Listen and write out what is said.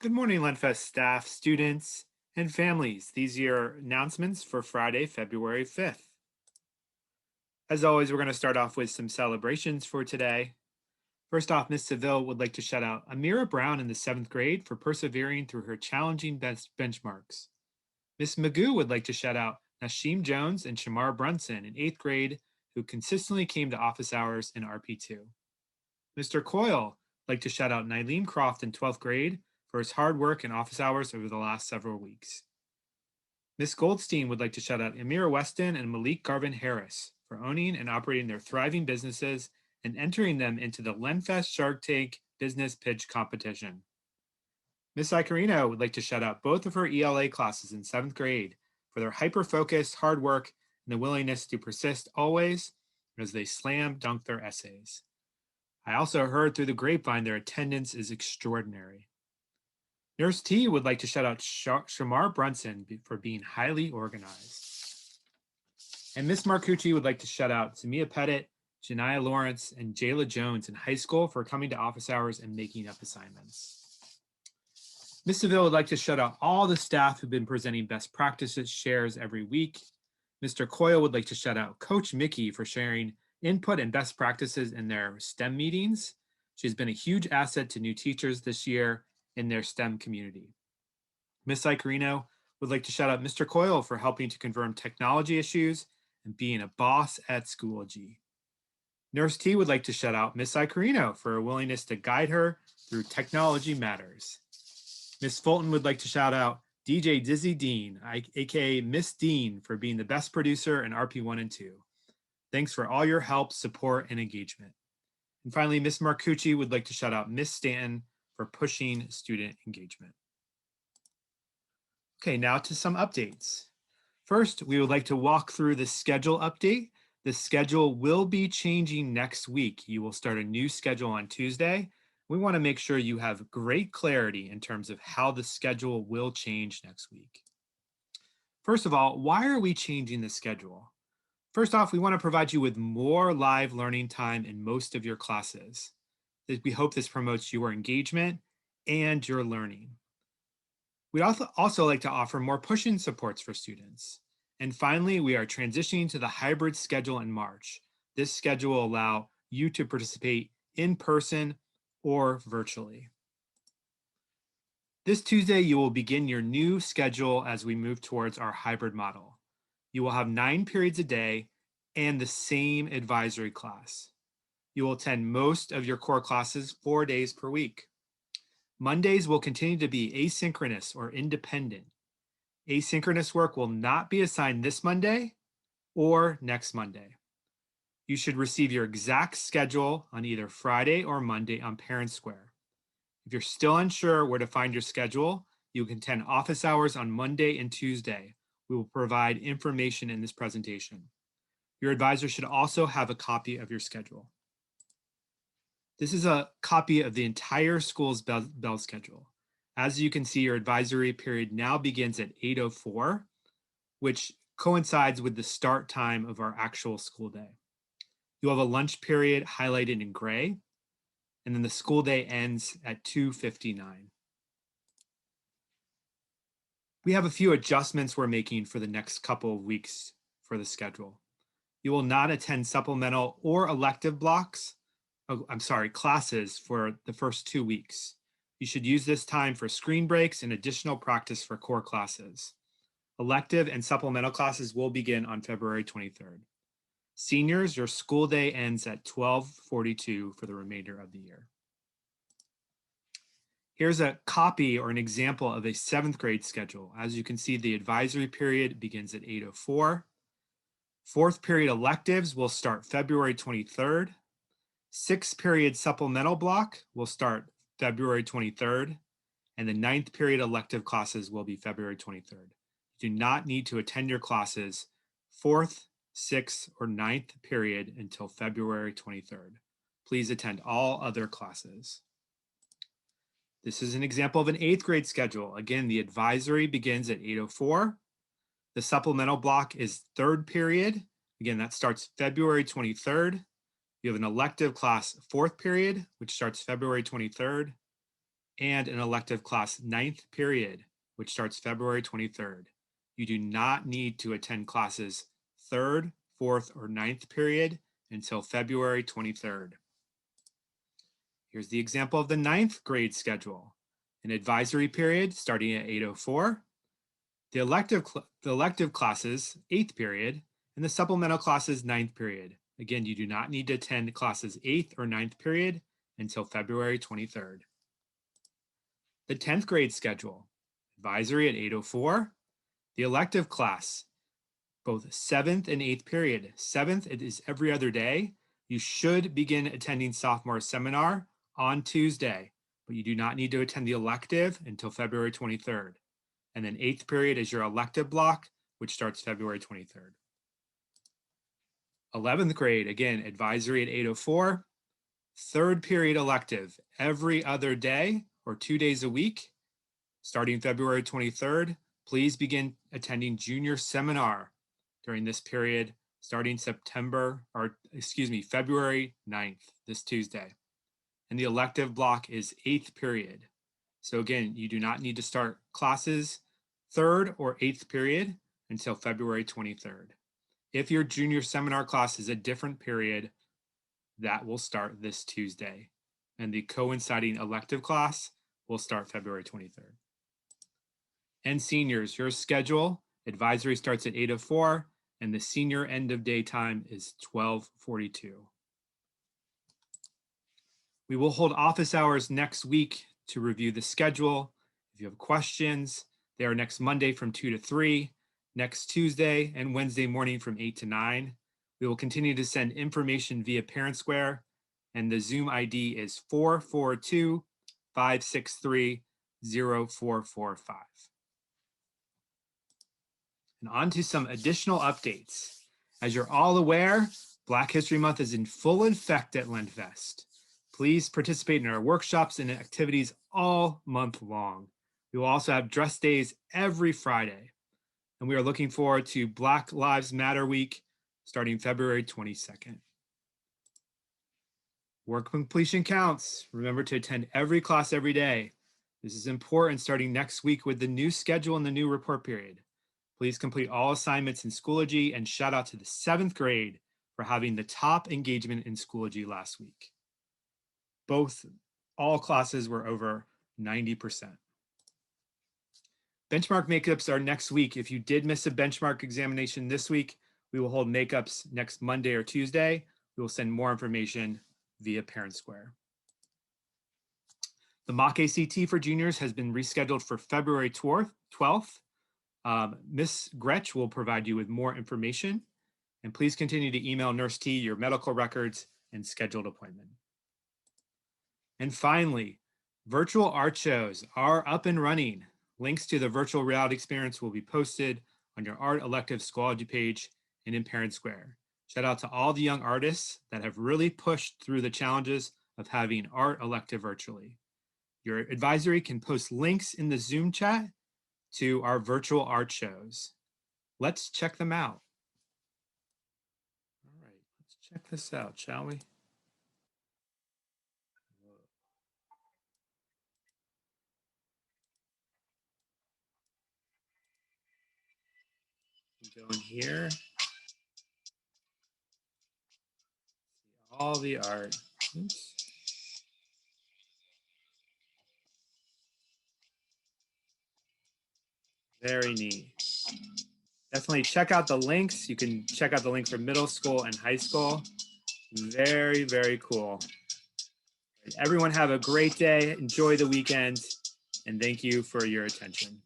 Good morning, LendFest staff, students, and families. These are your announcements for Friday, February 5th. As always, we're going to start off with some celebrations for today. First off, Miss Seville would like to shout out Amira Brown in the 7th grade for persevering through her challenging benchmarks. Miss Magoo would like to shout out Nashim Jones and Shamar Brunson in 8th grade, who consistently came to office hours in RP2. Mr. Coyle would like to shout out Nylene Croft in 12th grade for his hard work in office hours over the last several weeks. Miss Goldstein would like to shout out Amira Weston and Malik Garvin Harris for owning and operating their thriving businesses and entering them into the LendFest Shark Tank Business Pitch Competition. Miss Icarino would like to shout out both of her ELA classes in 7th grade for their hyper-focused hard work and the willingness to persist always as they slam dunk their essays. I also heard through the grapevine their attendance is extraordinary. Nurse T would like to shout out Shamar Brunson for being highly organized. And Miss Marcucci would like to shout out Samia Pettit, Janiyah Lawrence, and Jayla Jones in high school for coming to office hours and making up assignments. Miss Seville would like to shout out all the staff who've been presenting best practices shares every week. Mr. Coyle would like to shout out Coach Mickey for sharing input and best practices in their STEM meetings. She's been a huge asset to new teachers this year in their STEM community. Miss Icarino would like to shout out Mr. Coyle for helping to confirm technology issues and being a boss at Schoology. Nurse T would like to shout out Miss Icarino for her willingness to guide her through technology matters. Miss Fulton would like to shout out DJ Dizzy Dean, aka Miss Dean, for being the best producer in RP1 and 2. Thanks for all your help, support, and engagement. And finally, Miss Marcucci would like to shout out Miss Stanton for pushing student engagement. Okay, now to some updates. First, we would like to walk through the schedule update. The schedule will be changing next week. You will start a new schedule on Tuesday. We want to make sure you have great clarity in terms of how the schedule will change next week. First of all, why are we changing the schedule? First off, we want to provide you with more live learning time in most of your classes. We hope this promotes your engagement and your learning. We'd also like to offer more push-in supports for students. And finally, we are transitioning to the hybrid schedule in March. This schedule will allow you to participate in person or virtually. This Tuesday, you will begin your new schedule as we move towards our hybrid model. You will have 9 periods a day and the same advisory class. You will attend most of your core classes 4 days per week. Mondays will continue to be asynchronous or independent. Asynchronous work will not be assigned this Monday or next Monday. You should receive your exact schedule on either Friday or Monday on Parent Square. If you're still unsure where to find your schedule, you can attend office hours on Monday and Tuesday. We will provide information in this presentation. Your advisor should also have a copy of your schedule. This is a copy of the entire school's bell schedule. As you can see, your advisory period now begins at 8:04, which coincides with the start time of our actual school day. You'll have a lunch period highlighted in gray, and then the school day ends at 2:59. We have a few adjustments we're making for the next couple of weeks for the schedule. You will not attend supplemental or elective classes for the first 2 weeks. You should use this time for screen breaks and additional practice for core classes. Elective and supplemental classes will begin on February 23rd. Seniors, your school day ends at 12:42 for the remainder of the year. Here's a copy or an example of a 7th grade schedule. As you can see, the advisory period begins at 8:04. 4th period electives will start February 23rd. 6th period supplemental block will start February 23rd, and the 9th period elective classes will be February 23rd. You do not need to attend your classes 4th, 6th, or 9th period until February 23rd. Please attend all other classes. This is an example of an 8th grade schedule. Again, the advisory begins at 8:04. The supplemental block is 3rd period. Again, that starts February 23rd. You have an elective class 4th period, which starts February 23rd. and an elective class 9th period, which starts February 23rd. You do not need to attend classes 3rd, 4th, or 9th period until February 23rd. Here's the example of the 9th grade schedule. An advisory period starting at 8:04, the elective classes 8th period, and the supplemental classes 9th period. Again, you do not need to attend classes 8th or 9th period until February 23rd. The 10th grade schedule, advisory at 8:04, the elective class, both 7th and 8th period. 7th, it is every other day. You should begin attending sophomore seminar on Tuesday, but you do not need to attend the elective until February 23rd. And then 8th period is your elective block, which starts February 23rd. 11th grade, again, advisory at 8:04, 3rd period elective every other day or 2 days a week, starting February 23rd. Please begin attending junior seminar during this period, starting February 9th, this Tuesday. And the elective block is 8th period. So again, you do not need to start classes 3rd or 8th period until February 23rd. If your junior seminar class is a different period, that will start this Tuesday. And the coinciding elective class will start February 23rd. And seniors, your schedule, advisory starts at 8:04, and the senior end of day time is 12:42. We will hold office hours next week to review the schedule. If you have questions, they are next Monday from 2 to 3, next Tuesday and Wednesday morning from 8 to 9. We will continue to send information via Parent Square, and the Zoom ID is 442-563-0445. And on to some additional updates. As you're all aware, Black History Month is in full effect at LendFest. Please participate in our workshops and activities all month long. We will also have dress days every Friday. And we are looking forward to Black Lives Matter Week starting February 22nd. Work completion counts. Remember to attend every class every day. This is important starting next week with the new schedule and the new report period. Please complete all assignments in Schoology, and shout out to the 7th grade for having the top engagement in Schoology last week. All classes were over 90%. Benchmark makeups are next week. If you did miss a benchmark examination this week, we will hold makeups next Monday or Tuesday. We will send more information via Parent Square. The mock ACT for juniors has been rescheduled for February 12th. Ms. Gretsch will provide you with more information, and please continue to email Nurse T your medical records and scheduled appointment. And finally, virtual art shows are up and running. Links to the virtual reality experience will be posted on your art elective Schoology page and in Parent Square. Shout out to all the young artists that have really pushed through the challenges of having art elective virtually. Your advisory can post links in the Zoom chat to our virtual art shows. Let's check them out. All right, let's check this out, shall we? Go in here. All the art. Oops. Very neat. Definitely check out the links. You can check out the link for middle school and high school. Very, very cool. Everyone have a great day. Enjoy the weekend. And thank you for your attention.